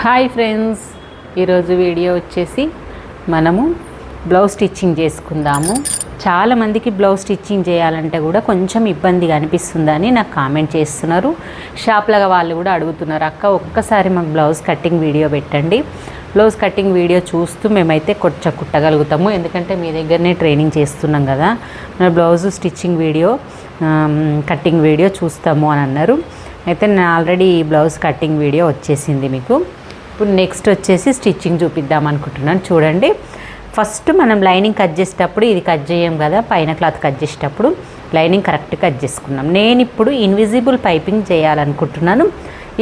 Hi friends, ఈరోజు video వచ్చేసి మనము బ్లౌజ్ స్టిచ్చింగ్ చేసుకుందాము. చాలామందికి బ్లౌజ్ స్టిచ్చింగ్ చేయాలంటే కూడా కొంచెం ఇబ్బందిగా అనిపిస్తుందని నాకు కామెంట్ చేస్తున్నారు. షాప్లగా వాళ్ళు కూడా అడుగుతున్నారు, అక్క ఒక్కసారి మాకు బ్లౌజ్ కటింగ్ వీడియో పెట్టండి. బ్లౌజ్ కటింగ్ వీడియో చూస్తూ మేమైతే కొంచెం కుట్టగలుగుతాము, ఎందుకంటే మీ దగ్గరనే ట్రైనింగ్ చేస్తున్నాం కదా. మన blouse stitching video cutting video చూస్తాము అని అన్నారు. అయితే నేను ఆల్రెడీ ఈ బ్లౌజ్ కటింగ్ వీడియో వచ్చేసింది మీకు. ఇప్పుడు నెక్స్ట్ వచ్చేసి స్టిచ్చింగ్ చూపిద్దాం అనుకుంటున్నాను. చూడండి, ఫస్ట్ మనం లైనింగ్ కట్ చేసేటప్పుడు ఇది కట్ చేయం కదా, పైన క్లాత్ కట్ చేసేటప్పుడు లైనింగ్ కరెక్ట్ కట్ చేసుకున్నాం. నేను ఇప్పుడు ఇన్విజిబుల్ పైపింగ్ చేయాలనుకుంటున్నాను.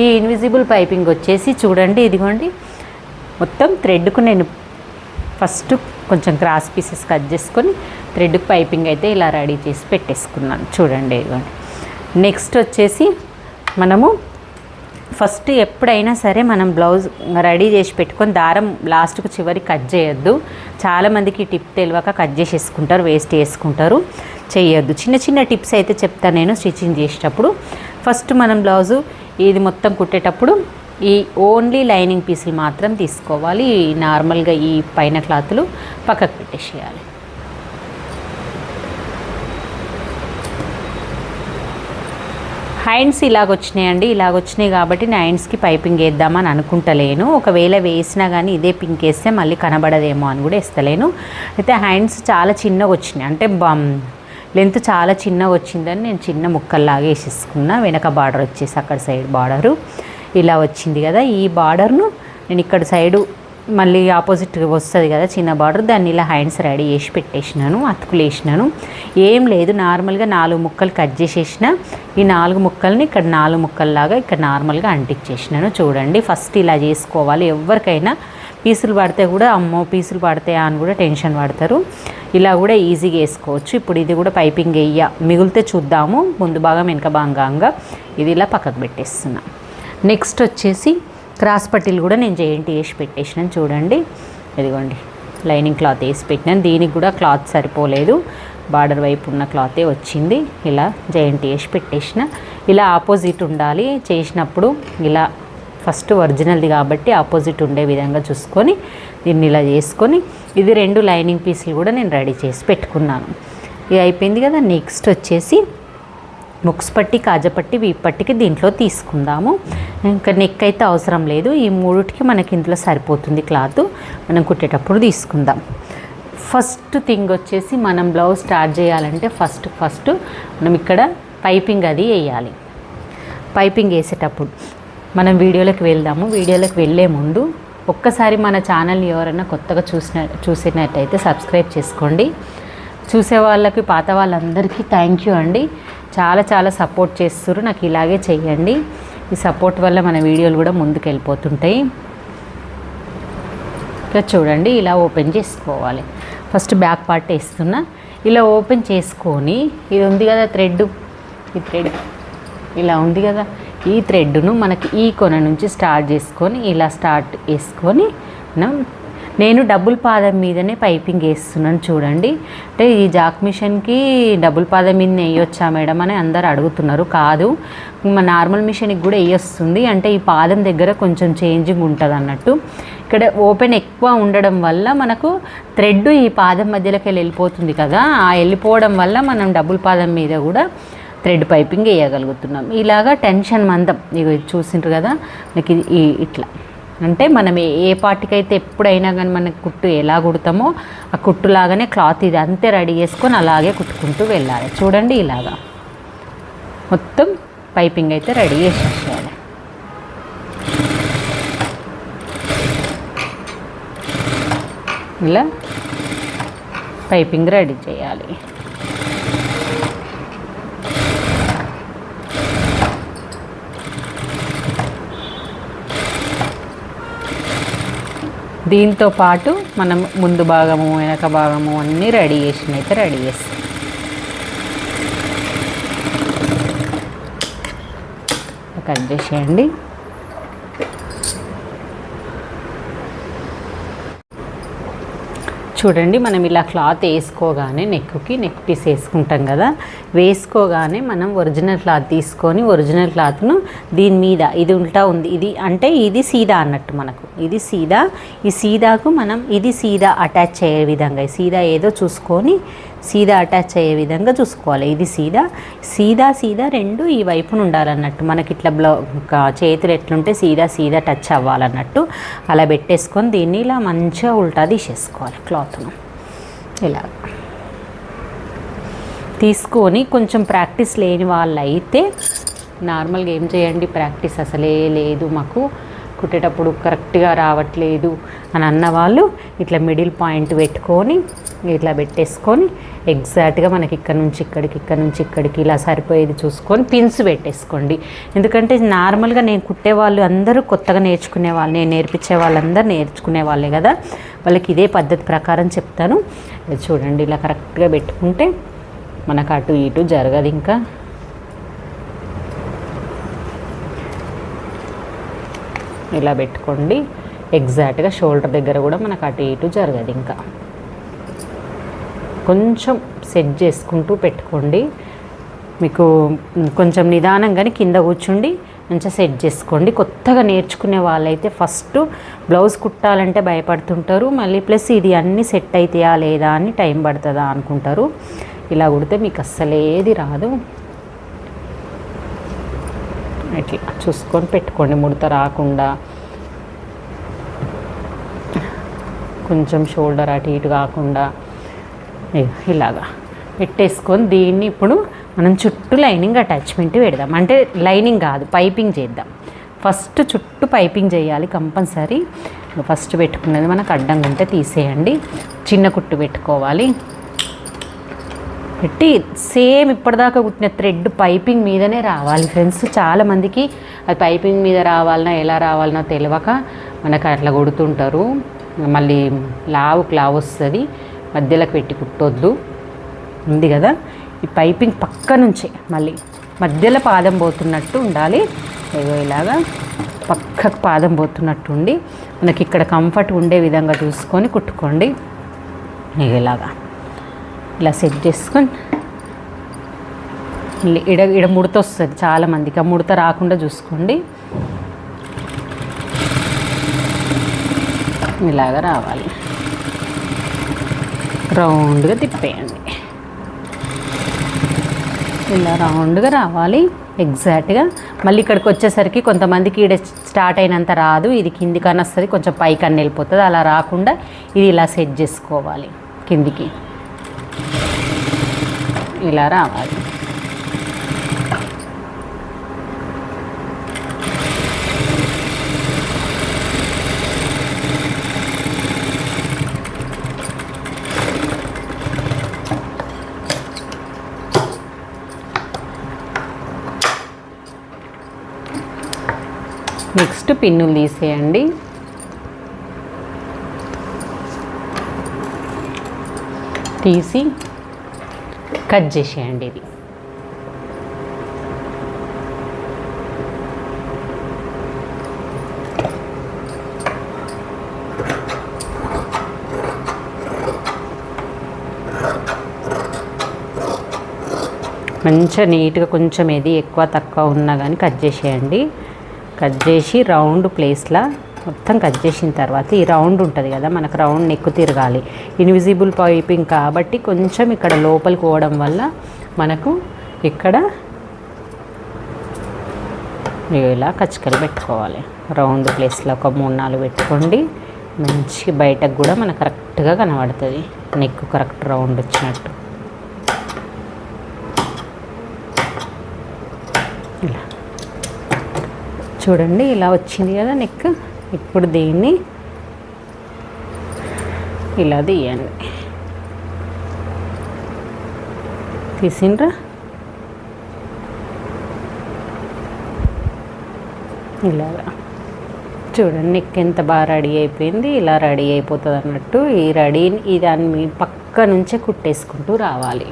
ఈ ఇన్విజిబుల్ పైపింగ్ వచ్చేసి చూడండి, ఇదిగోండి మొత్తం థ్రెడ్కు నేను ఫస్ట్ కొంచెం క్రాస్ పీసెస్ కట్ చేసుకొని థ్రెడ్కు పైపింగ్ అయితే ఇలా రెడీ చేసి పెట్టేసుకున్నాను. చూడండి, ఇదిగోండి. నెక్స్ట్ వచ్చేసి మనము ఫస్ట్ ఎప్పుడైనా సరే మనం బ్లౌజ్ రెడీ చేసి పెట్టుకొని దారం లాస్ట్కు చివరికి కట్ చేయొద్దు. చాలామందికి టిప్ తెలియక కట్ చేసేసుకుంటారు, వేస్ట్ చేసుకుంటారు. చేయొద్దు. చిన్న చిన్న టిప్స్ అయితే చెప్తాను నేను స్టిచ్చింగ్ చేసేటప్పుడు. ఫస్ట్ మనం బ్లౌజు ఇది మొత్తం కుట్టేటప్పుడు ఈ ఓన్లీ లైనింగ్ పీసులు మాత్రం తీసుకోవాలి. నార్మల్గా ఈ పైన క్లాతులు పక్కకు పెట్టేసేయాలి. హ్యాండ్స్ ఇలాగొచ్చినాయండి, ఇలాగొచ్చినాయి కాబట్టి నేను హ్యాండ్స్కి పైపింగ్ వేద్దామని అనుకుంటలేను. ఒకవేళ వేసినా కానీ ఇదే పింక్ వేస్తే మళ్ళీ కనబడదేమో అని కూడా వేస్తలేను. అయితే హ్యాండ్స్ చాలా చిన్నగా వచ్చినాయి, అంటే లెంత్ చాలా చిన్నగా వచ్చిందని నేను చిన్న ముక్కల్లాగా వేసేసుకున్నా. వెనక బార్డర్ వచ్చేసి అక్కడ సైడ్ బార్డరు ఇలా వచ్చింది కదా, ఈ బార్డర్ను నేను ఇక్కడ సైడు మళ్ళీ ఆపోజిట్ వస్తుంది కదా చిన్న బార్డర్, దాన్ని ఇలా హ్యాండ్స్ రెడీ చేసి పెట్టేసినాను, అతుకులు వేసినాను. ఏం లేదు, నార్మల్గా 4 ముక్కలు కట్ చేసేసిన ఈ 4 ముక్కల్ని ఇక్కడ 4 ముక్కల్లాగా ఇక్కడ నార్మల్గా అంటించేసినాను. చూడండి, ఫస్ట్ ఇలా చేసుకోవాలి. ఎవరికైనా పీసులు పడితే కూడా అమ్మో పీసులు పడతాయా అని కూడా టెన్షన్ పడతారు. ఇలా కూడా ఈజీగా వేసుకోవచ్చు. ఇప్పుడు ఇది కూడా పైపింగ్ మిగిలితే చూద్దాము. ముందు భాగం వెనక భాగంగా ఇది ఇలా పక్కకు పెట్టేస్తున్నా. నెక్స్ట్ వచ్చేసి క్రాస్ పట్టీలు కూడా నేను జాయింట్ వేసి పెట్టేసినాను. చూడండి, ఇదిగోండి లైనింగ్ క్లాత్ వేసి పెట్టినాను. దీనికి కూడా క్లాత్ సరిపోలేదు, బార్డర్ వైపు ఉన్న క్లాతే వచ్చింది. ఇలా జాయింట్ వేసి పెట్టేసిన. ఇలా ఆపోజిట్ ఉండాలి చేసినప్పుడు. ఇలా ఫస్ట్ ఒరిజినల్ది కాబట్టి ఆపోజిట్ ఉండే విధంగా చూసుకొని దీన్ని ఇలా చేసుకొని ఇది 2 లైనింగ్ పీసులు కూడా నేను రెడీ చేసి పెట్టుకున్నాను. ఇది అయిపోయింది కదా. నెక్స్ట్ వచ్చేసి ముక్స్ పట్టి, కాజపట్టి, వీప్ పట్టికి దీంట్లో తీసుకుందాము. ఇంకా నెక్ అయితే అవసరం లేదు, ఈ 3టికి మనకి ఇంట్లో సరిపోతుంది క్లాత్. మనం కుట్టేటప్పుడు తీసుకుందాం. ఫస్ట్ థింగ్ వచ్చేసి మనం బ్లౌజ్ స్టార్ట్ చేయాలంటే ఫస్ట్ మనం ఇక్కడ పైపింగ్ అది వేయాలి. పైపింగ్ వేసేటప్పుడు మనం వీడియోలోకి వెళ్దాము. వీడియోలోకి వెళ్ళే ముందు ఒక్కసారి మన ఛానల్ని ఎవరైనా కొత్తగా చూసినట్టయితే సబ్స్క్రైబ్ చేసుకోండి. చూసే వాళ్ళకి పాత వాళ్ళందరికీ థ్యాంక్ యూ అండి. చాలా సపోర్ట్ చేస్తారు. నాకు ఇలాగే చెయ్యండి. ఈ సపోర్ట్ వల్ల మన వీడియోలు కూడా ముందుకు వెళ్ళిపోతుంటాయి. ఇక్కడ చూడండి, ఇలా ఓపెన్ చేసుకోవాలి. ఫస్ట్ బ్యాక్ పార్ట్ వేస్తున్నా. ఇలా ఓపెన్ చేసుకొని ఇది ఉంది కదా థ్రెడ్, ఈ థ్రెడ్ ఇలా ఉంది కదా, ఈ థ్రెడ్ను మనకి ఈ కొన నుంచి స్టార్ట్ చేసుకొని ఇలా స్టార్ట్ వేసుకొని నేను డబుల్ పాదం మీదనే పైపింగ్ వేస్తున్నాను. చూడండి, అంటే ఈ జాక్ మిషన్కి డబుల్ పాదం మీద వేయొచ్చా మేడం అని అందరు అడుగుతున్నారు. కాదు, నార్మల్ మిషన్కి కూడా వేయొస్తుంది. అంటే ఈ పాదం దగ్గర కొంచెం చేంజింగ్ ఉంటుంది అన్నట్టు. ఇక్కడ ఓపెన్ ఎక్కువ ఉండడం వల్ల మనకు థ్రెడ్ ఈ పాదం మధ్యలోకి వెళ్ళిపోతుంది కదా, ఆ వెళ్ళిపోవడం వల్ల మనం డబుల్ పాదం మీద కూడా థ్రెడ్ పైపింగ్ వేయగలుగుతున్నాం. ఇలాగా టెన్షన్ మందం ఇక చూసిండ్రు కదా, నాకు ఇది ఇట్లా అంటే మనం ఏ పార్టీకైతే ఎప్పుడైనా కానీ మనకి కుట్టు ఎలా కుడతామో ఆ కుట్టులాగానే క్లాత్ ఇది అంతే రెడీ చేసుకొని అలాగే కుట్టుకుంటూ వెళ్ళాలి. చూడండి, ఇలాగా మొత్తం పైపింగ్ అయితే రెడీ చేసేయాలి. ఇలా పైపింగ్ రెడీ చేయాలి. దీంతో పాటు మనం ముందు భాగము వెనక భాగము అన్నీ రెడీ చేసినైతే రెడీ చేస్తాం. కట్ చేసేయండి. చూడండి, మనం ఇలా క్లాత్ వేసుకోగానే నెక్కి నెక్ పీస్ వేసుకుంటాం కదా, వేసుకోగానే మనం ఒరిజినల్ క్లాత్ తీసుకొని ఒరిజినల్ క్లాత్ను దీని మీద ఇది ఉల్టా ఉంది, ఇది అంటే ఇది సీదా అన్నట్టు మనకు, ఇది సీదా, ఈ సీదాకు మనం ఇది సీదా అటాచ్ అయ్యే విధంగా, సీదా ఏదో చూసుకొని సీదా అటాచ్ అయ్యే విధంగా చూసుకోవాలి. ఇది సీదా సీదా సీదా రెండు ఈ వైపున ఉండాలన్నట్టు, మనకి ఇట్లా చేతులు ఎట్లుంటే సీదా సీదా టచ్ అవ్వాలన్నట్టు అలా పెట్టేసుకొని దీన్ని ఇలా మంచిగా ఉల్టా తీసేసుకోవాలి. క్లాత్ను ఇలా తీసుకొని కొంచెం ప్రాక్టీస్ లేని వాళ్ళు అయితే నార్మల్గా ఏం చేయండి, ప్రాక్టీస్ అసలే లేదు మాకు కుట్టేటప్పుడు కరెక్ట్గా రావట్లేదు అని అన్నవాళ్ళు ఇట్లా మిడిల్ పాయింట్ పెట్టుకొని ఇట్లా పెట్టేసుకొని ఎగ్జాక్ట్గా మనకి ఇక్కడ నుంచి ఇక్కడికి, ఇక్కడ నుంచి ఇక్కడికి ఇలా సరిపోయేది చూసుకొని పిన్స్ పెట్టేసుకోండి. ఎందుకంటే నార్మల్గా నేను కుట్టే వాళ్ళు అందరూ కొత్తగా నేర్చుకునే వాళ్ళు, నేను నేర్పించే వాళ్ళందరూ నేర్చుకునే వాళ్ళే కదా, వాళ్ళకి ఇదే పద్ధతి ప్రకారం చెప్తాను. చూడండి, ఇలా కరెక్ట్గా పెట్టుకుంటే మనకు అటు ఇటు జరగదు. ఇంకా ఇలా పెట్టుకోండి, ఎగ్జాక్ట్గా షోల్డర్ దగ్గర కూడా మనకు అటు ఇటు జరగదు. ఇంకా కొంచెం సెట్ చేసుకుంటూ పెట్టుకోండి. మీకు కొంచెం నిదానంగానే కింద కూర్చుండి మంచిగా సెట్ చేసుకోండి. కొత్తగా నేర్చుకునే వాళ్ళైతే ఫస్ట్ బ్లౌజ్ కుట్టాలంటే భయపడుతుంటారు, మళ్ళీ ప్లస్ ఇది అన్నీ సెట్ అవుతాయా లేదా అని టైం పడుతుందా అనుకుంటారు. ఇలా కుడితే మీకు అస్సలేది రాదు. ఇట్లా చూసుకొని పెట్టుకోండి, ముడత రాకుండా. కొంచెం షోల్డర్ అటు ఇటు కాకుండా ఇలాగా పెట్టేసుకొని దీన్ని ఇప్పుడు మనం చుట్టూ లైనింగ్ అటాచ్మెంట్ పెడదాం. అంటే లైనింగ్ కాదు, పైపింగ్ చేద్దాం. ఫస్ట్ చుట్టూ పైపింగ్ చేయాలి కంపల్సరీ. ఫస్ట్ పెట్టుకున్నది మనకు అడ్డంగా ఉంటే తీసేయండి, చిన్న కుట్టు పెట్టుకోవాలి. పెట్టి సేమ్ ఇప్పటిదాకా కుట్టిన థ్రెడ్ పైపింగ్ మీదనే రావాలి ఫ్రెండ్స్. చాలామందికి అది పైపింగ్ మీద రావాలన్నా ఎలా రావాలన్నా తెలియక మనకు అట్లా కొడుతుంటారు. మళ్ళీ లావు వస్తుంది, మధ్యలోకి పెట్టి కుట్టొద్దు ఉంది కదా. ఈ పైపింగ్ పక్క నుంచే మళ్ళీ మధ్యలో పాదం పోతున్నట్టు ఉండాలి. ఏదో ఇలాగా పక్కకు పాదం పోతున్నట్టు ఉండి మనకి ఇక్కడ కంఫర్ట్ ఉండే విధంగా చూసుకొని కుట్టుకోండి. ఇలాగా ఇలా సెట్ చేసుకొని ఇడ ముడత వస్తుంది చాలామందికి, ఆ ముడత రాకుండా చూసుకోండి. ఇలాగా రావాలి, రౌండ్గా తిప్పేయండి. ఇలా రౌండ్గా రావాలి ఎగ్జాక్ట్గా. మళ్ళీ ఇక్కడికి వచ్చేసరికి కొంతమందికి ఈడ స్టార్ట్ అయినంత రాదు, ఇది కిందికన్నా వస్తుంది, కొంచెం పైకన్నా వెళ్ళిపోతుంది. అలా రాకుండా ఇది ఇలా సెట్ చేసుకోవాలి, కిందికి ఇలా రావాలి. నెక్స్ట్ పిన్నులు తీసేయండి. తీసి కట్ చేసేయండి. ఇది మంచిగా నీట్గా కొంచెం ఏది ఎక్కువ తక్కువ ఉన్నా కానీ కట్ చేసేయండి. కట్ చేసి రౌండ్ ప్లేస్లో మొత్తం కట్ చేసిన తర్వాత ఈ రౌండ్ ఉంటుంది కదా, మనకు రౌండ్ నెక్ తిరగాలి. ఇన్విజిబుల్ పైపింగ్ కాబట్టి కొంచెం ఇక్కడ లోపలికి పోవడం వల్ల మనకు ఇక్కడ ఇలా కచ్చికలు పెట్టుకోవాలి. రౌండ్ ప్లేస్లో ఒక 3-4 పెట్టుకోండి. మంచి బయటకు కూడా మనకు కరెక్ట్గా కనబడుతుంది, నెక్ కరెక్ట్ రౌండ్ వచ్చినట్టు. ఇలా చూడండి, ఇలా వచ్చింది కదా నెక్. ఇప్పుడు దీన్ని ఇలా తీయండి. తీసిండ్రా? ఇలాగా చూడండి, నెక్ ఎంత బాగా రెడీ అయిపోయింది. ఇలా రెడీ అయిపోతుంది అన్నట్టు. ఈ దాన్ని పక్క నుంచే కుట్టేసుకుంటూ రావాలి.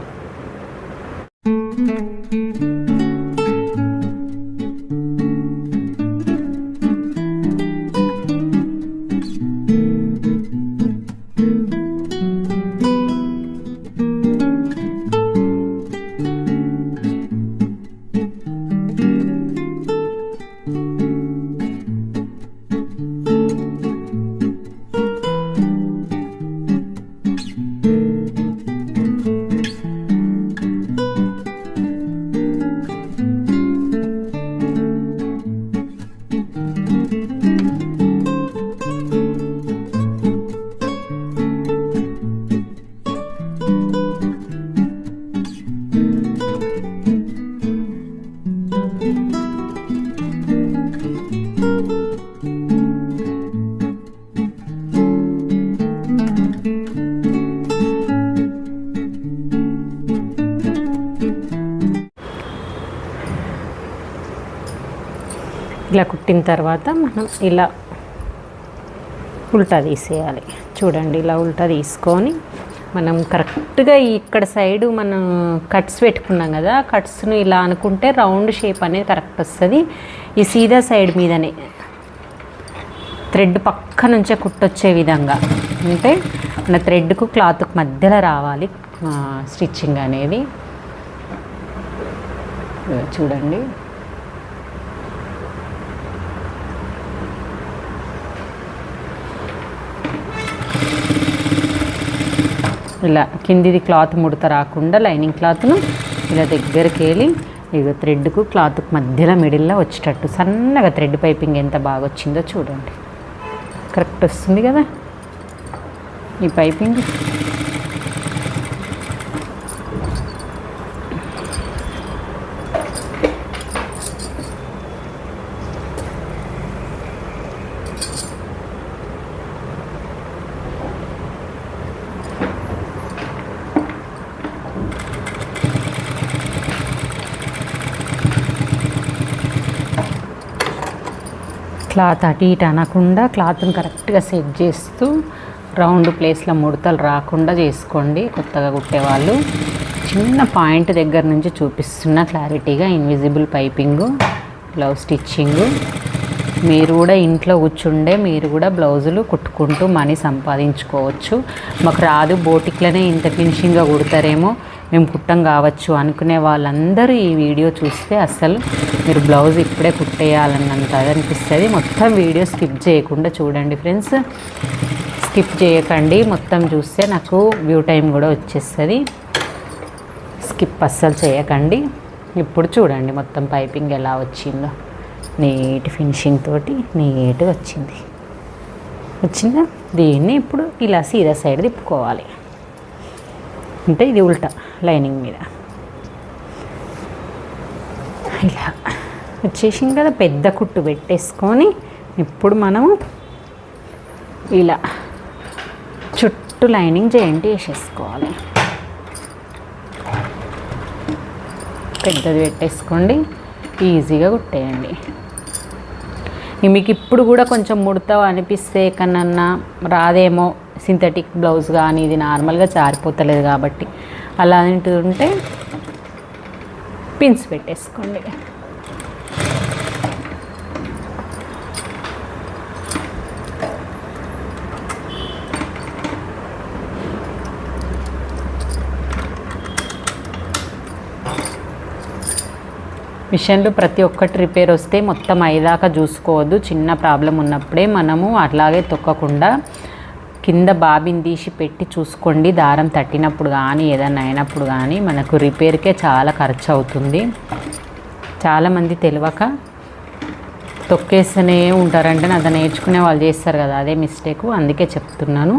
ఇలా కుట్టిన తర్వాత మనం ఇలా ఉల్టా తీసేయాలి. చూడండి, ఇలా ఉల్టా తీసుకొని మనం కరెక్ట్గా ఇక్కడ సైడు మనం కట్స్ పెట్టుకున్నాం కదా, కట్స్ను ఇలా అనుకుంటే రౌండ్ షేప్ అనేది కరెక్ట్ వస్తుంది. ఈ సీదా సైడ్ మీదనే థ్రెడ్ పక్క నుంచే కుట్టొచ్చే విధంగా, అంటే మన థ్రెడ్కు క్లాత్కు మధ్యలో రావాలి స్టిచ్చింగ్ అనేది. చూడండి, ఇలా కిందిది క్లాత్ ముడత రాకుండా లైనింగ్ క్లాత్ను ఇలా దగ్గరికి వెళ్ళి ఇక థ్రెడ్కు క్లాత్కు మధ్యలో మిడిల్లో వచ్చేటట్టు సన్నగా థ్రెడ్ పైపింగ్ ఎంత బాగా వచ్చిందో చూడండి. కరెక్ట్ వస్తుంది కదా ఈ పైపింగ్. క్లాత్ అటు ఇటు అనకుండా క్లాత్ని కరెక్ట్గా సెట్ చేస్తూ రౌండ్ ప్లేస్లో ముడతలు రాకుండా చేసుకోండి. కొత్తగా కుట్టేవాళ్ళు చిన్న పాయింట్ దగ్గర నుంచి చూపిస్తున్న క్లారిటీగా ఇన్విజిబుల్ పైపింగు, బ్లౌజ్ స్టిచ్చింగు. మీరు కూడా ఇంట్లో కూర్చుండే మీరు కూడా బ్లౌజులు కుట్టుకుంటూ మనీ సంపాదించుకోవచ్చు. మాకు రాదు, బోటిక్లోనే ఇంత ఫినిషింగ్గా కుడతారేమో, మేము కుట్టం కావచ్చు అనుకునే వాళ్ళందరూ ఈ వీడియో చూస్తే అసలు మీరు బ్లౌజ్ ఇప్పుడే కుట్టేయాలన్నంత అనిపిస్తుంది. మొత్తం వీడియో స్కిప్ చేయకుండా చూడండి ఫ్రెండ్స్, స్కిప్ చేయకండి. మొత్తం చూస్తే నాకు వ్యూ టైం కూడా వచ్చేస్తుంది. స్కిప్ అస్సలు చేయకండి. ఇప్పుడు చూడండి మొత్తం పైపింగ్ ఎలా వచ్చిందో, నీట్ ఫినిషింగ్ తోటి నీట్గా వచ్చిందా. దీన్ని ఇప్పుడు ఇలా సీదా సైడ్ తిప్పుకోవాలి, అంటే ఇది ఉల్టా లైనింగ్ మీద ఇలా వచ్చేసింది కదా. పెద్ద కుట్టు పెట్టేసుకొని ఇప్పుడు మనము ఇలా చుట్టూ లైనింగ్ జాయింట్ వేసేసుకోవాలి. పెద్దది పెట్టేసుకోండి, ఈజీగా కుట్టేయండి. మీకు ఇప్పుడు కూడా కొంచెం ముడత అనిపిస్తే కన్నా రాదేమో, సింథటిక్ బ్లౌజ్ కానీ ఇది నార్మల్గా జారిపోతలేదు కాబట్టి అలాంటిది ఉంటే పిన్స్ పెట్టేసుకోండి. మిషన్లు ప్రతి ఒక్కటి రిపేర్ వస్తే మొత్తం అయ్యేదాకా చూసుకోవద్దు. చిన్న ప్రాబ్లం ఉన్నప్పుడే మనము అట్లాగే తొక్కకుండా కింద బాబిని తీసి పెట్టి చూసుకోండి. దారం తట్టినప్పుడు కానీ ఏదైనా అయినప్పుడు కానీ మనకు రిపేర్కే చాలా ఖర్చు అవుతుంది. చాలామంది తెలియక తొక్కేస్తూనే ఉంటారంటే అది నేర్చుకునే వాళ్ళు చేస్తారు కదా, అదే మిస్టేకు. అందుకే చెప్తున్నాను,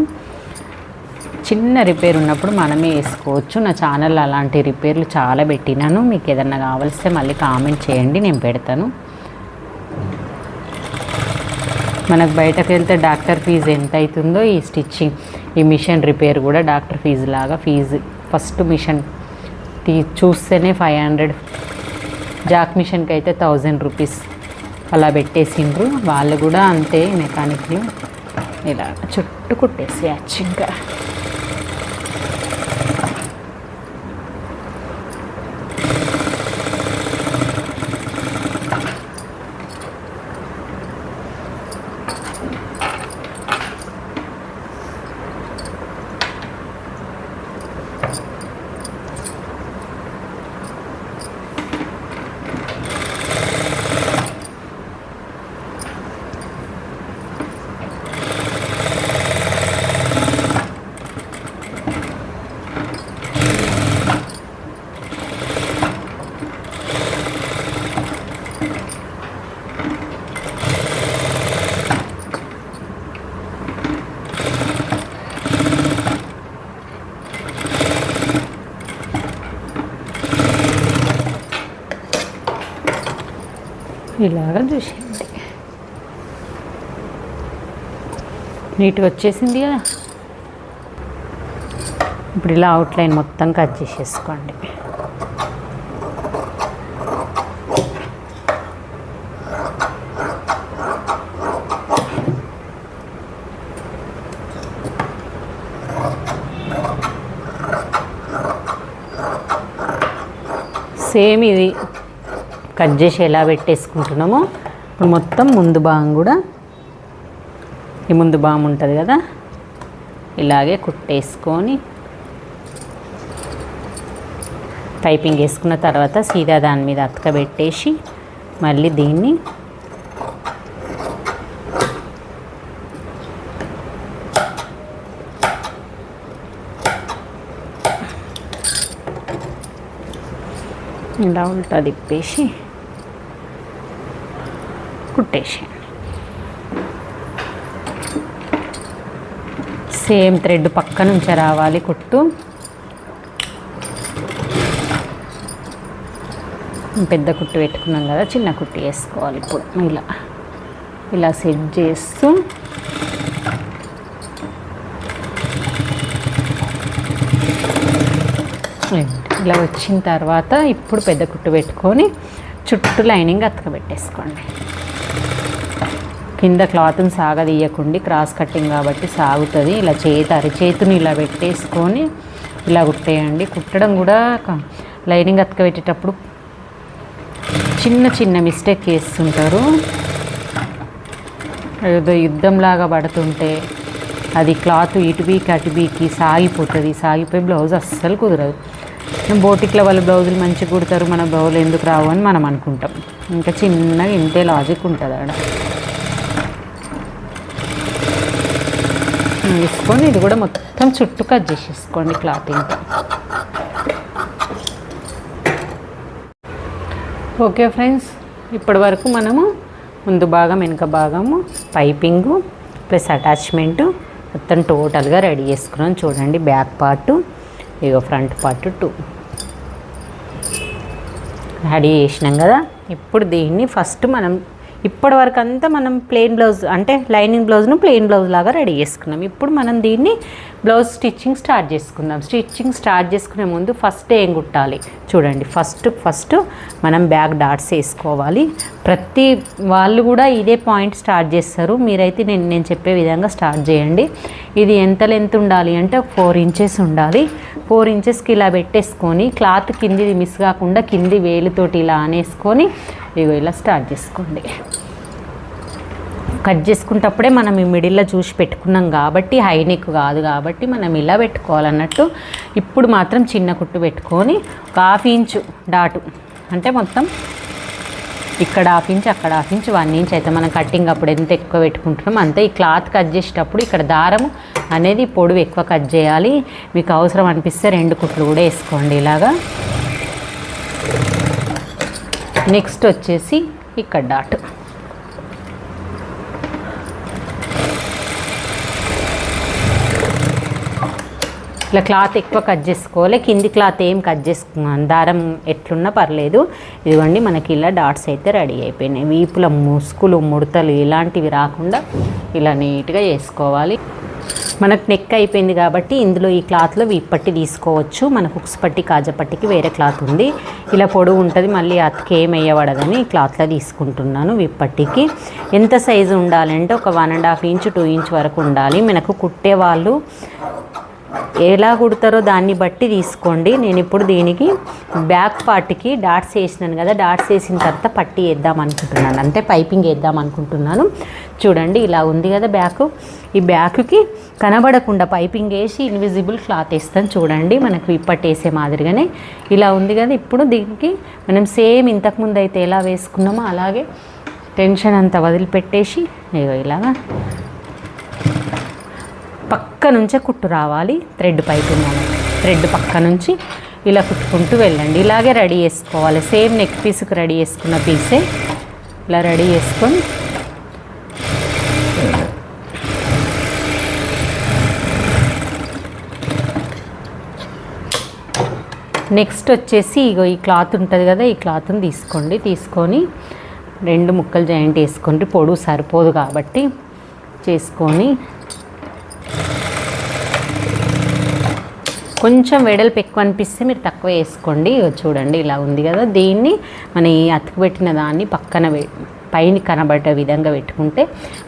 చిన్న రిపేర్ ఉన్నప్పుడు మనమే వేసుకోవచ్చు. నా ఛానల్ అలాంటి రిపేర్లు చాలా పెట్టినాను. మీకు ఏదన్నా కావాల్స్తే మళ్ళీ కామెంట్ చేయండి, నేను పెడతాను. మనకు బయటకు వెళ్తే డాక్టర్ ఫీజు ఎంత అవుతుందో ఈ స్టిచ్చింగ్ ఈ మిషన్ రిపేర్ కూడా డాక్టర్ ఫీజు లాగా ఫీజు. ఫస్ట్ మిషన్ చూస్తేనే 500, జాక్ మిషన్కి అయితే 1000 రూపీస్ అలా పెట్టేసిండ్రు. వాళ్ళు కూడా అంతే మెకానిక్లు. ఇలా చుట్టూ కుట్టేసేయచ్చు. ఇంకా ఇలాగా చూసేయండి, నీట్గా వచ్చేసింది కదా. ఇప్పుడు ఇలా అవుట్లైన్ మొత్తం కట్ చేసేసుకోండి. సేమ్ ఇది కట్ చేసి ఎలా పెట్టేసుకుంటున్నామో ఇప్పుడు మొత్తం ముందు భాగం కూడా ఈ ముందు భాగం ఉంటుంది కదా, ఇలాగే కుట్టేసుకొని పైపింగ్ వేసుకున్న తర్వాత సీదా దాని మీద అతకబెట్టేసి మళ్ళీ దీన్ని ఇలా ఉల్టా తిప్పేసి కుట్టేసేయండి. సేమ్ థ్రెడ్ పక్క నుంచే రావాలి కుట్టు. పెద్ద కుట్టు పెట్టుకున్నాం కదా, చిన్న కుట్టు వేసుకోవాలి. ఇప్పుడు ఇలా సెట్ చేస్తూ ఇలా వచ్చిన తర్వాత ఇప్పుడు పెద్ద కుట్టు పెట్టుకొని చుట్టూ లైనింగ్ అతకబెట్టేసుకోండి. కింద క్లాత్ని సాగదీయకండి, క్రాస్ కట్టింగ్ కాబట్టి సాగుతుంది. ఇలా అరిచేతుని ఇలా పెట్టేసుకొని ఇలా కుట్టేయండి. కుట్టడం కూడా లైనింగ్ అతకబెట్టేటప్పుడు చిన్న మిస్టేక్ చేస్తుంటారు. ఏదో యుద్ధంలాగా పడుతుంటే అది క్లాత్ ఇటుబీకి అటుబీకి సాగిపోయి బ్లౌజ్ అస్సలు కుదరదు. బోటిక్ల వాళ్ళ బ్లౌజులు మంచిగా కుడతారు, మన బ్లౌజులు ఎందుకు రావు అని మనం అనుకుంటాం. ఇంకా చిన్నగా ఇంతే లాజిక్ ఉంటుంది ఆడ. తీసుకొని ఇది కూడా మొత్తం చుట్టూ కట్ చేసేసుకోండి క్లాత్ ఇంకా. ఓకే ఫ్రెండ్స్, ఇప్పటి వరకు మనము ముందు భాగం వెనుక భాగము పైపింగు ప్లస్ అటాచ్మెంటు మొత్తం టోటల్గా రెడీ చేసుకున్నాం. చూడండి, బ్యాక్ పార్టు ఇగో ఫ్రంట్ పార్ట్ 2 రెడీ చేసినాం కదా. ఇప్పుడు దీన్ని ఫస్ట్ మనం ఇప్పటి వరకు అంతా మనం ప్లెయిన్ బ్లౌజ్ అంటే లైనింగ్ బ్లౌజ్ను ప్లెయిన్ బ్లౌజ్ లాగా రెడీ చేసుకున్నాం. ఇప్పుడు మనం దీన్ని బ్లౌజ్ స్టిచ్చింగ్ స్టార్ట్ చేసుకుందాం. స్టిచ్చింగ్ స్టార్ట్ చేసుకునే ముందు ఫస్ట్ ఏం కుట్టాలి చూడండి. ఫస్ట్ మనం బ్యాక్ డాట్స్ వేసుకోవాలి. ప్రతి వాళ్ళు కూడా ఇదే పాయింట్ స్టార్ట్ చేస్తారు. మీరైతే నేను చెప్పే విధంగా స్టార్ట్ చేయండి. ఇది ఎంత లెంత్ ఉండాలి అంటే 4 ఇంచెస్ ఉండాలి. 4 ఇంచెస్కి ఇలా పెట్టేసుకొని క్లాత్ కిందిది మిస్ కాకుండా కింది వేలుతోటి ఇలా అనేసుకొని ఇగో ఇలా స్టార్ట్ చేసుకోండి. కట్ చేసుకునేటప్పుడే మనం ఈ మిడిల్లో చూసి పెట్టుకున్నాం కాబట్టి హై నెక్ కాదు కాబట్టి మనం ఇలా పెట్టుకోవాలన్నట్టు. ఇప్పుడు మాత్రం చిన్న కుట్టు పెట్టుకొని ఒక 1/2 ఇంచు డాటు అంటే మొత్తం ఇక్కడ 1/2 ఇంచ్ అక్కడ 1/2 ఇంచ్ 1 ఇంచ్ అయితే మనం కట్టింగ్ అప్పుడు ఎంత ఎక్కువ పెట్టుకుంటున్నాం అంతే. ఈ క్లాత్ కట్ చేసేటప్పుడు ఇక్కడ దారం అనేది పొడవు ఎక్కువ కట్ చేయాలి. మీకు అవసరం అనిపిస్తే 2 కుట్లు కూడా వేసుకోండి ఇలాగా. నెక్స్ట్ వచ్చేసి ఇక్కడ డాట్ ఇలా క్లాత్ ఎక్కువ కట్ చేసుకోవాలి. కింది క్లాత్ ఏం కట్ చేసుకున్నాను, దారం ఎట్లున్నా పర్లేదు. ఇదిగోండి మనకి ఇలా డాట్స్ అయితే రెడీ అయిపోయినాయి. వీపుల ముసుకులు ముడతలు ఇలాంటివి రాకుండా ఇలా నీట్గా చేసుకోవాలి. మనకు నెక్ అయిపోయింది కాబట్టి ఇందులో ఈ క్లాత్లో వీప్ పట్టి తీసుకోవచ్చు. మనకు హుక్స్ పట్టి కాజా పట్టికి వేరే క్లాత్ ఉంది. ఇలా పొడవు ఉంటుంది, మళ్ళీ అతికి ఏం వేయబడదని ఈ క్లాత్లో తీసుకుంటున్నాను. వీప్ పట్టికి ఎంత సైజు ఉండాలంటే ఒక 1.5 ఇంచ్ 2 ఇంచ్ వరకు ఉండాలి. మనకు కుట్టే వాళ్ళు ఎలా కుడతారో దాన్ని బట్టి తీసుకోండి. నేను ఇప్పుడు దీనికి బ్యాక్ పార్ట్కి డాట్స్ వేసినాను కదా, డాట్స్ వేసిన తర్వాత పట్టి వేద్దాం అనుకుంటున్నాను, అంటే పైపింగ్ వేద్దాం అనుకుంటున్నాను. చూడండి ఇలా ఉంది కదా బ్యాక్. ఈ బ్యాక్కి కనబడకుండా పైపింగ్ వేసి ఇన్విజిబుల్ క్లాత్ వేస్తాను. చూడండి మనకు ఇప్పటి వేసే మాదిరిగానే ఇలా ఉంది కదా. ఇప్పుడు దీనికి మనం సేమ్ ఇంతకుముందు అయితే ఎలా వేసుకున్నామో అలాగే టెన్షన్ అంతా వదిలిపెట్టేసి ఇలాగా పక్క నుంచే కుట్టు రావాలి. థ్రెడ్ పైపింగ్ థ్రెడ్ పక్క నుంచి ఇలా కుట్టుకుంటూ వెళ్ళండి. ఇలాగే రెడీ చేసుకోవాలి. సేమ్ నెక్ పీస్కి రెడీ చేసుకున్న పీసే ఇలా రెడీ చేసుకొని నెక్స్ట్ వచ్చేసి ఇగో ఈ క్లాత్ ఉంటుంది కదా, ఈ క్లాత్ని తీసుకొని 2 ముక్కలు జాయింట్ వేసుకోండి. పొడవు సరిపోదు కాబట్టి చేసుకొని కొంచెం వెడల్పు ఎక్కువ అనిపిస్తే మీరు తక్కువ వేసుకోండి. చూడండి ఇలా ఉంది కదా. దీన్ని మన ఈ అతుకుపెట్టిన దాన్ని పక్కన పైన కనబడే విధంగా పెట్టుకుంటే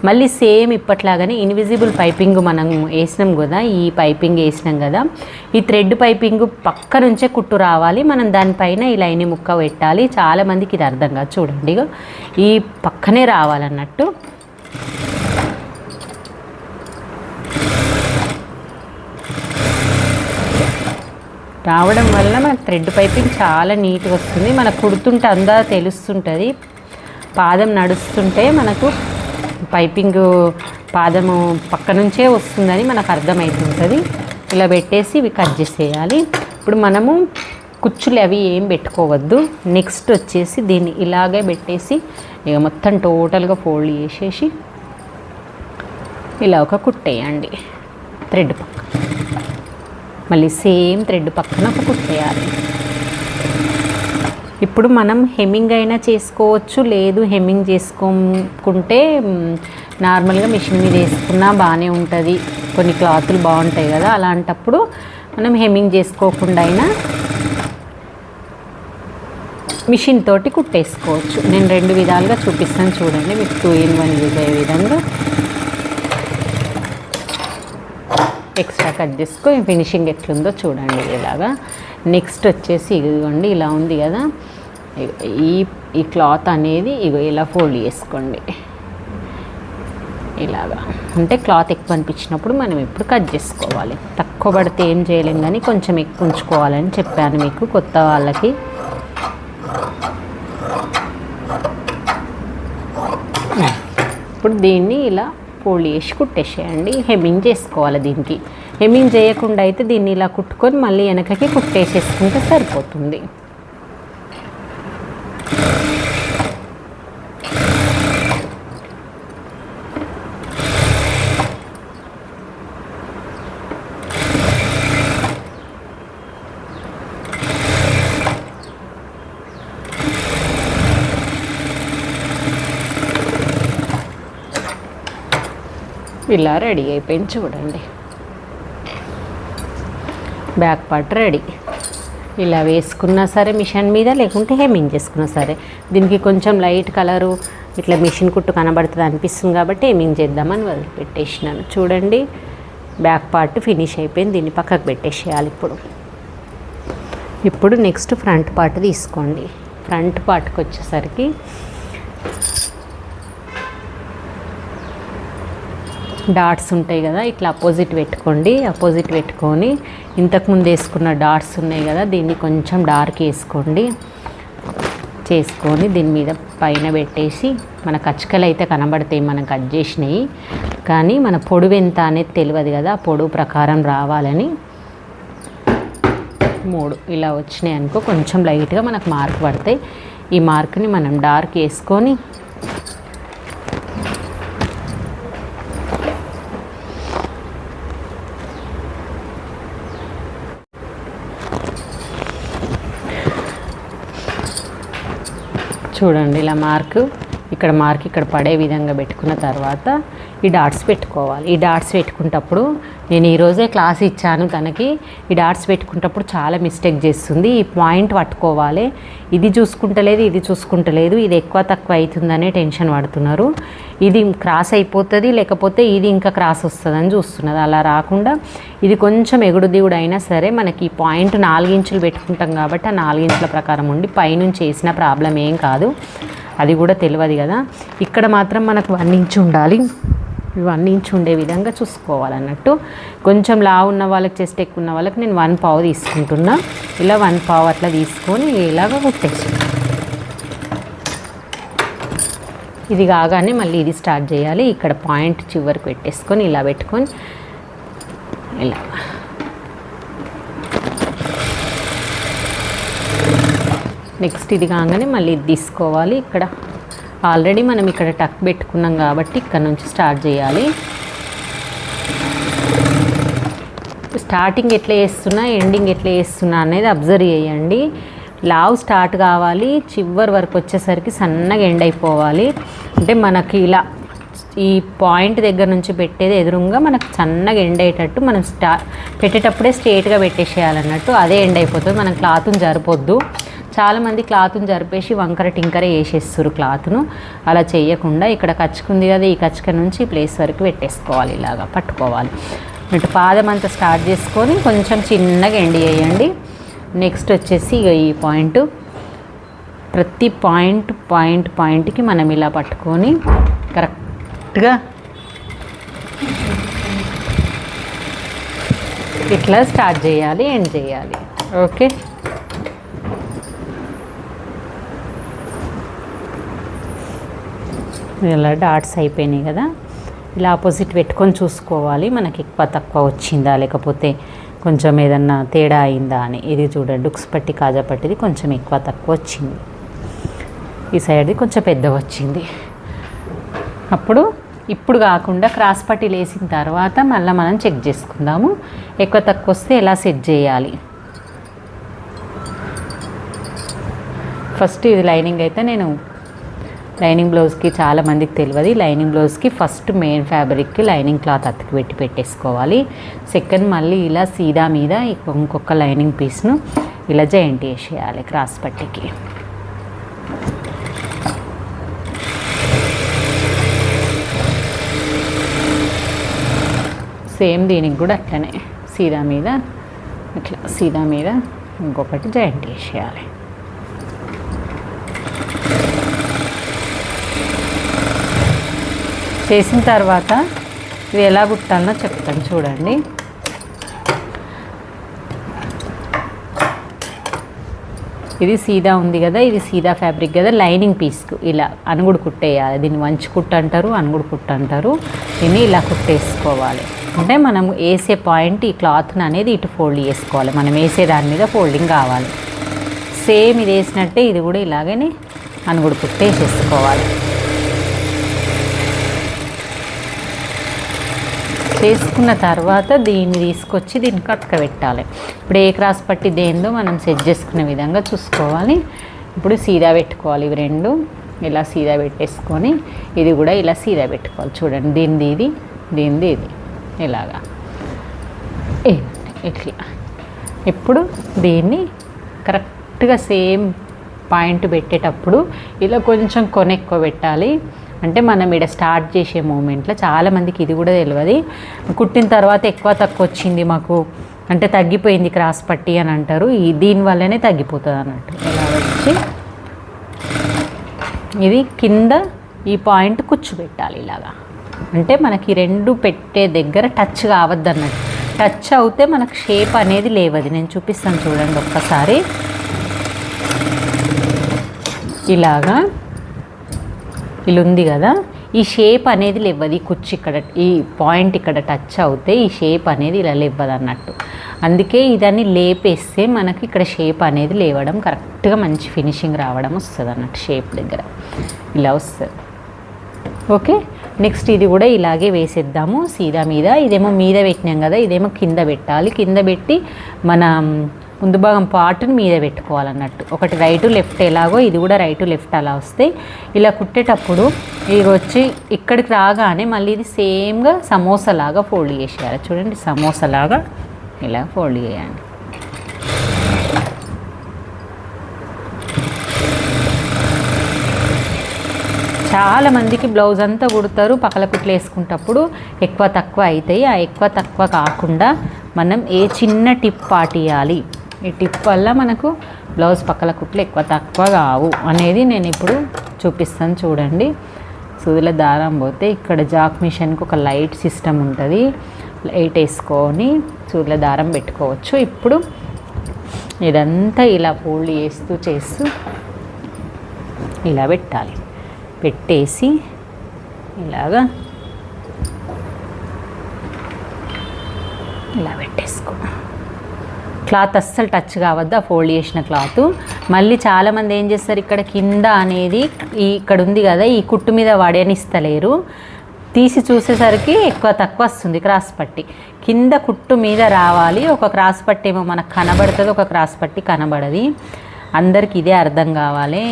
మళ్ళీ సేమ్ ఇప్పట్లాగానే ఇన్విజిబుల్ పైపింగ్ మనం వేసినాం కదా, ఈ పైపింగ్ వేసినాం కదా, ఈ థ్రెడ్ పైపింగ్ పక్క నుంచే కుట్టు రావాలి. మనం దానిపైన ఈ లైనింగ్ ముక్క పెట్టాలి. చాలామందికి ఇది అర్థం కాదు. చూడండి ఈ పక్కనే రావాలన్నట్టు. రావడం వల్ల మనకు థ్రెడ్ పైపింగ్ చాలా నీట్గా వస్తుంది. మనకు కుడుతుంటే అందా తెలుస్తుంటుంది. పాదం నడుస్తుంటే మనకు పైపింగ్ పాదము పక్క నుంచే వస్తుందని మనకు అర్థమవుతుంటుంది. ఇలా పెట్టేసి ఇవి కట్ చేసేయాలి. ఇప్పుడు మనము కుచ్చులు అవి ఏం పెట్టుకోవద్దు. నెక్స్ట్ వచ్చేసి దీన్ని ఇలాగే పెట్టేసి ఇక మొత్తం టోటల్గా ఫోల్డ్ చేసేసి ఇలా ఒక కుట్టేయండి. థ్రెడ్ పక్క మళ్ళీ సేమ్ థ్రెడ్ పక్కన ఒక కుట్టేయాలి. ఇప్పుడు మనం హెమ్మింగ్ అయినా చేసుకోవచ్చు, లేదు హెమ్మింగ్ చేసుకుంటే నార్మల్గా మిషన్ మీద వేసుకున్నా బాగానే ఉంటుంది. కొన్ని క్లాతులు బాగుంటాయి కదా, అలాంటప్పుడు మనం హెమ్మింగ్ చేసుకోకుండా అయినా మిషన్ తోటి కుట్టేసుకోవచ్చు. నేను 2 విధాలుగా చూపిస్తాను చూడండి, మీకు 2 in 1 యూజ్ అయ్యే విధంగా. ఎక్స్ట్రా కట్ చేసుకొని ఫినిషింగ్ ఎట్లుందో చూడండి ఇలాగా. నెక్స్ట్ వచ్చేసి ఇదిగోండి ఇలా ఉంది కదా, ఈ క్లాత్ అనేది ఇలా ఫోల్డ్ చేసుకోండి ఇలాగా. అంటే క్లాత్ ఎక్కువ అనిపించినప్పుడు మనం ఇప్పుడు కట్ చేసుకోవాలి. తక్కువ పడితే ఏం చేయలేం, కానీ కొంచెం ఎక్కువ ఉంచుకోవాలని చెప్పాను మీకు కొత్త వాళ్ళకి. ఇప్పుడు దీన్ని ఇలా ఫోల్డ్ చేసి కుట్టేసేయండి. హెమ్మింగ్ చేసుకోవాలి. దీనికి హెమ్మింగ్ చేయకుండా అయితే దీన్ని ఇలా కుట్టుకొని మళ్ళీ వెనకకి కుట్టేసేసుకుంటే సరిపోతుంది. ఇలా రెడీ అయిపోయింది చూడండి. Back part ready. ఇలా వేసుకున్నా సరే మిషన్ మీద, లేకుంటే హెమ్మింగ్ చేసుకున్నా సరే. దీనికి కొంచెం లైట్ కలరు ఇట్లా మిషన్ కుట్టు కనబడుతుంది అనిపిస్తుంది కాబట్టి హెమ్మింగ్ చేద్దామని వదిలిపెట్టేసినాను. చూడండి బ్యాక్ పార్ట్ ఫినిష్ అయిపోయింది. దీన్ని పక్కకు పెట్టేసేయాలి. ఇప్పుడు నెక్స్ట్ ఫ్రంట్ పార్ట్ తీసుకోండి. ఫ్రంట్ పార్ట్కి వచ్చేసరికి డాట్స్ ఉంటాయి కదా, ఇట్లా అపోజిట్ పెట్టుకోండి. అపోజిట్ పెట్టుకొని ఇంతకుముందు వేసుకున్న డాట్స్ ఉన్నాయి కదా, దీన్ని కొంచెం డార్క్ వేసుకోండి. చేసుకొని దీని మీద పైన పెట్టేసి, మన కచ్చకలు అయితే కనబడతాయి మనం కట్ చేసినవి, కానీ మన పొడవు ఎంత అనేది తెలియదు కదా, పొడవు ప్రకారం రావాలని 3 ఇలా వచ్చినాయి అనుకో, కొంచెం లైట్గా మనకు మార్క్ పడతాయి. ఈ మార్క్ని మనం డార్క్ వేసుకొని చూడండి ఇలా మార్క్ ఇక్కడ పడే విధంగా పెట్టుకున్న తర్వాత ఈ డాట్స్ పెట్టుకోవాలి. ఈ డాట్స్ పెట్టుకునేటప్పుడు నేను ఈరోజే క్లాస్ ఇచ్చాను తనకి. ఈ డాట్స్ పెట్టుకునేటప్పుడు చాలా మిస్టేక్ చేస్తుంది. ఈ పాయింట్ పట్టుకోవాలి. ఇది చూసుకుంటలేదు, ఇది చూసుకుంటలేదు, ఇది ఎక్కువ తక్కువ అవుతుందనే టెన్షన్ పడుతున్నారు. ఇది క్రాస్ అయిపోతుంది, లేకపోతే ఇది ఇంకా క్రాస్ వస్తుందని చూస్తున్నది. అలా రాకుండా ఇది కొంచెం ఎగుడు దిగుడు అయినా సరే మనకి ఈ పాయింట్ 4 ఇంచులు పెట్టుకుంటాం కాబట్టి ఆ 4 ఇంచుల ప్రకారం ఉండి పైనుంచి వేసిన ప్రాబ్లం ఏం కాదు. అది కూడా తెలియదు కదా. ఇక్కడ మాత్రం మనకు 1 ఇంచు ఉండాలి. 1 ఇంచు ఉండే విధంగా చూసుకోవాలన్నట్టు. కొంచెం లావు ఉన్న వాళ్ళకి, చెస్ట్ ఎక్కువ ఉన్న వాళ్ళకి నేను 1 పావు తీసుకుంటున్నా. ఇలా 1 పావు అట్లా తీసుకొని ఇలాగ కుట్టేసి, ఇది కాగానే మళ్ళీ ఇది స్టార్ట్ చేయాలి. ఇక్కడ పాయింట్ చివరికి పెట్టేసుకొని ఇలా పెట్టుకొని ఇలా నెక్స్ట్ ఇది కాగానే మళ్ళీ ఇది తీసుకోవాలి. ఇక్కడ ఆల్రెడీ మనం ఇక్కడ టక్ పెట్టుకున్నాం కాబట్టి ఇక్కడ నుంచి స్టార్ట్ చేయాలి. స్టార్టింగ్ ఎట్లా చేస్తున్నా, ఎండింగ్ ఎట్లా చేస్తున్నా అనేది అబ్జర్వ్ చేయండి. లావ్ స్టార్ట్ కావాలి, చివరి వరకు వచ్చేసరికి సన్నగా ఎండ్ అయిపోవాలి. అంటే మనకి ఇలా ఈ పాయింట్ దగ్గర నుంచి పెట్టేది ఎదురుగా మనకు సన్నగా ఎండ్ అయ్యేటట్టు మనం పెట్టేటప్పుడే స్ట్రేట్గా పెట్టేసేయాలన్నట్టు. అదే ఎండ్ అయిపోతుంది. మనం క్లాత్ని జరపొద్దు. చాలామంది క్లాత్ను జరిపేసి వంకర టింకర వేసేస్తారు క్లాత్ను. అలా చేయకుండా ఇక్కడ కచ్చుకుంది కదా, ఈ కచ్చుక నుంచి ప్లేస్ వరకు పెట్టేసుకోవాలి, ఇలాగా పట్టుకోవాలి. ఇటు పాదం అంతా స్టార్ట్ చేసుకొని కొంచెం చిన్నగా ఎండి వేయండి. నెక్స్ట్ వచ్చేసి ఇక ఈ పాయింట్, ప్రతి పాయింట్కి మనం ఇలా పట్టుకొని కరెక్ట్గా ఇట్లా స్టార్ట్ చేయాలి, ఎండ్ చేయాలి. ఓకే, ఇలా డాట్స్ అయిపోయినాయి కదా. ఇలా ఆపోజిట్ పెట్టుకొని చూసుకోవాలి మనకి ఎక్కువ తక్కువ వచ్చిందా, లేకపోతే కొంచెం ఏదన్నా తేడా అయిందా అని. ఇది చూడండి, డుక్స్ పట్టి కాజా పట్టిది కొంచెం ఎక్కువ తక్కువ వచ్చింది, ఈ సైడ్ది కొంచెం పెద్ద వచ్చింది. ఇప్పుడు కాకుండా క్రాస్ పట్టీలు వేసిన తర్వాత మళ్ళీ మనం చెక్ చేసుకుందాము ఎక్కువ తక్కువ వస్తే ఎలా సెట్ చేయాలి. ఫస్ట్ ఇది లైనింగ్ అయితే నేను లైనింగ్ బ్లౌజ్కి చాలామందికి తెలియదు, లైనింగ్ బ్లౌజ్కి ఫస్ట్ మెయిన్ ఫ్యాబ్రిక్కి లైనింగ్ క్లాత్ అతికి పెట్టేసుకోవాలి. సెకండ్ మళ్ళీ ఇలా సీదా మీద ఇంకొక లైనింగ్ పీస్ను ఇలా జాయింట్ వేసేయాలి క్రాస్ పట్టీకి. సేమ్ దీనికి కూడా అట్లనే సీదా మీద ఇట్లా సీదా మీద ఇంకొకటి జాయింట్ వేసేయాలి. చేసిన తర్వాత ఇది ఎలా కుట్టాలనో చెప్తాను చూడండి. ఇది సీదా ఉంది కదా, ఇది సీదా ఫ్యాబ్రిక్ కదా, లైనింగ్ పీస్కు ఇలా అనుగుడు కుట్టేయాలి. దీన్ని వంచి కుట్టు అంటారు, అనుగుడు కుట్టు అంటారు. దీన్ని ఇలా కుట్టేసుకోవాలి. అంటే మనం వేసే పాయింట్ ఈ క్లాత్ని అనేది ఇటు ఫోల్డ్ చేసుకోవాలి, మనం వేసే దాని మీద ఫోల్డింగ్ కావాలి. సేమ్ ఇది వేసినట్టే ఇది కూడా ఇలాగనే అనుగుడు కుట్టేసేసుకోవాలి. చేసుకున్న తర్వాత దీన్ని తీసుకొచ్చి దీన్ని కట్టుకబెట్టాలి. ఇప్పుడు ఏ క్రాస్ పట్టి దేందో మనం సెట్ చేసుకునే విధంగా చూసుకోవాలి. ఇప్పుడు సీదా పెట్టుకోవాలి, ఇవి రెండు ఇలా సీదా పెట్టేసుకొని ఇది కూడా ఇలా సీదా పెట్టుకోవాలి. చూడండి, దీనిది ఇది, దీనిది ఇది, ఇలాగా ఇట్లా. ఇప్పుడు దీన్ని కరెక్ట్గా సేమ్ పాయింట్ పెట్టేటప్పుడు ఇలా కొంచెం ఎక్కువ పెట్టాలి. అంటే మనం ఇక్కడ స్టార్ట్ చేసే మూమెంట్లో చాలామందికి ఇది కూడా తెలియదు, కుట్టిన తర్వాత ఎక్కువ తక్కువ వచ్చింది మాకు అంటే తగ్గిపోయింది క్రాస్ పట్టి అని అంటారు. దీనివల్లనే తగ్గిపోతుంది అన్నట్టు. ఇలా వచ్చి ఇది కింద ఈ పాయింట్ కూర్చోబెట్టాలి ఇలాగా. అంటే మనకి రెండు పెట్టే దగ్గర టచ్ కావద్దు అన్నట్టు. టచ్ అవుతే మనకు షేప్ అనేది లేవది. నేను చూపిస్తాను చూడండి ఒక్కసారి. ఇలాగా ఇలా ఉంది కదా, ఈ షేప్ అనేది లేవది. కుర్చీ ఇక్కడ ఈ పాయింట్ ఇక్కడ టచ్ అవుతే ఈ షేప్ అనేది ఇలా లేవదు అన్నట్టు. అందుకే ఇదాన్ని లేపేస్తే మనకి ఇక్కడ షేప్ అనేది లేవడం కరెక్ట్గా మంచి ఫినిషింగ్ రావడం వస్తుంది అన్నట్టు. షేప్ దగ్గర ఇలా వస్తుంది. ఓకే, నెక్స్ట్ ఇది కూడా ఇలాగే వేసేద్దాము సీదా మీద. ఇదేమో మీద పెట్టినాం కదా, ఇదేమో కింద పెట్టాలి. కింద పెట్టి మన ముందు భాగం పార్ట్ని మీద పెట్టుకోవాలన్నట్టు. ఒకటి రైటు లెఫ్ట్ ఎలాగో ఇది కూడా రైటు లెఫ్ట్ అలా వస్తే ఇలా కుట్టేటప్పుడు ఇది వచ్చి ఇక్కడికి రాగానే మళ్ళీ ఇది సేమ్గా సమోసాలాగా ఫోల్డ్ చేసేయాలి. చూడండి, సమోసాలాగా ఇలా ఫోల్డ్ చేయండి. చాలామందికి బ్లౌజ్ అంతా కుడతారు, పక్కల కుట్లు వేసుకుంటప్పుడు ఎక్కువ తక్కువ అవుతాయి. ఆ ఎక్కువ తక్కువ కాకుండా మనం ఏ చిన్న టిప్ పాటియాలి, ఈ టిప్ వల్ల మనకు బ్లౌజ్ పక్కల కుట్లు ఎక్కువ తక్కువ కావు అనేది నేను ఇప్పుడు చూపిస్తాను చూడండి. సూదిలో దారం పోతే ఇక్కడ జాక్ మిషన్కి ఒక లైట్ సిస్టమ్ ఉంటుంది. లైట్ వేసుకొని సూదిలో దారం పెట్టుకోవచ్చు. ఇప్పుడు ఇదంతా ఇలా ఫోల్డ్ చేస్తూ ఇలా పెట్టాలి. పెట్టేసి ఇలాగా ఇలా పెట్టేసుకో. క్లాత్ అస్సలు టచ్ కావద్దు, ఆ ఫోల్డ్ చేసిన క్లాత్. మళ్ళీ చాలామంది ఏం చేస్తారు, ఇక్కడ కింద అనేది ఇక్కడ ఉంది కదా, ఈ కుట్టు మీద వడనిస్తలేరు. తీసి చూసేసరికి ఎక్కువ తక్కువ వస్తుంది క్రాస్ పట్టి. కింద కుట్టు మీద రావాలి. ఒక క్రాస్ పట్టి ఏమో మనకు కనబడుతుంది, ఒక క్రాస్ పట్టి కనబడది. అందరికి ఇదే అర్థం కావాలి.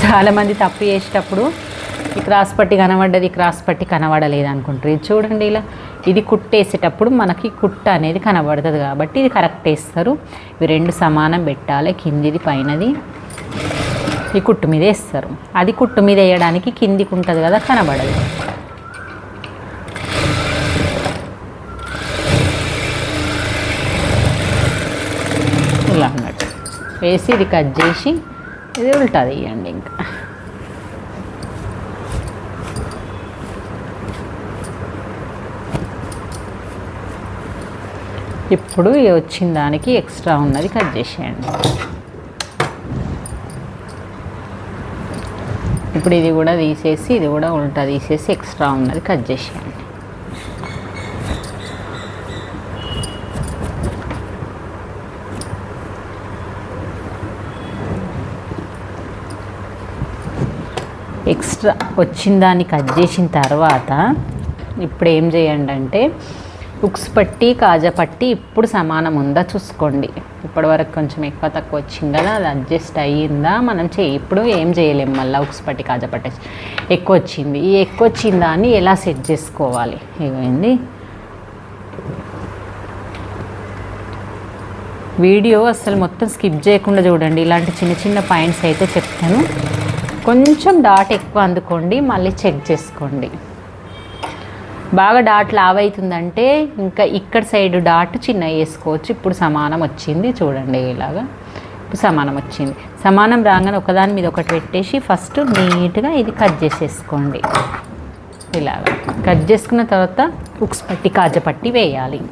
చాలామంది తప్పు చేసేటప్పుడు ఈ క్రాస్ పట్టి కనబడ్డది, క్రాస్ పట్టి కనబడలేదు అనుకుంటారు. ఇది చూడండి ఇలా, ఇది కుట్టేసేటప్పుడు మనకి కుట్ట అనేది కనబడుతుంది కాబట్టి ఇది కరెక్ట్ వేస్తారు. ఇవి రెండు సమానం పెట్టాలి, కిందిది పైనది ఈ కుట్టు మీద వేస్తారు. అది కుట్టు మీద వేయడానికి కిందికి ఉంటుంది కదా, కనబడదు. ఇలా అన్నట్టు వేసి ఇది కట్ చేసి ఇది ఉల్టా తీయండి. ఇంకా ఇప్పుడు వచ్చిన దానికి ఎక్స్ట్రా ఉన్నది కట్ చేసేయండి. ఇప్పుడు ఇది కూడా తీసేసి ఇది కూడా ఉల్టా తీసేసి ఎక్స్ట్రా ఉన్నది కట్ చేసేయండి. ఎక్స్ట్రా వచ్చిన దాన్ని కట్ చేసిన తర్వాత ఇప్పుడు ఏం చేయండి అంటే ఉక్స్ పట్టి కాజా పట్టి ఇప్పుడు సమానం ఉందా చూసుకోండి. ఇప్పటివరకు కొంచెం ఎక్కువ తక్కువ వచ్చింది కదా, అది అడ్జస్ట్ అయ్యిందా మనం ఇప్పుడు ఏం చేయలేము. మళ్ళీ ఉక్స్ పట్టి కాజా పట్టి ఎక్కువ వచ్చింది, ఈ ఎక్కువ వచ్చిన దాన్ని ఎలా సెట్ చేసుకోవాలి. ఏమైంది వీడియో అసలు మొత్తం స్కిప్ చేయకుండా చూడండి. ఇలాంటి చిన్న చిన్న పాయింట్స్ అయితే చెప్తాను. కొంచెం డాట్ ఎక్కువ అందుకోండి, మళ్ళీ చెక్ చేసుకోండి. బాగా డాట్ లావ్ అవుతుందంటే ఇంకా ఇక్కడ సైడ్ డాట్ చిన్న వేసుకోవచ్చు. ఇప్పుడు సమానం వచ్చింది చూడండి, ఇలాగా ఇప్పుడు సమానం వచ్చింది. సమానం రాగానే ఒకదాని మీద ఒకటి పెట్టేసి ఫస్ట్ నీట్గా ఇది కట్ చేసేసుకోండి. ఇలాగా కట్ చేసుకున్న తర్వాత ఉక్స్ పట్టి కాజా పట్టి వేయాలి.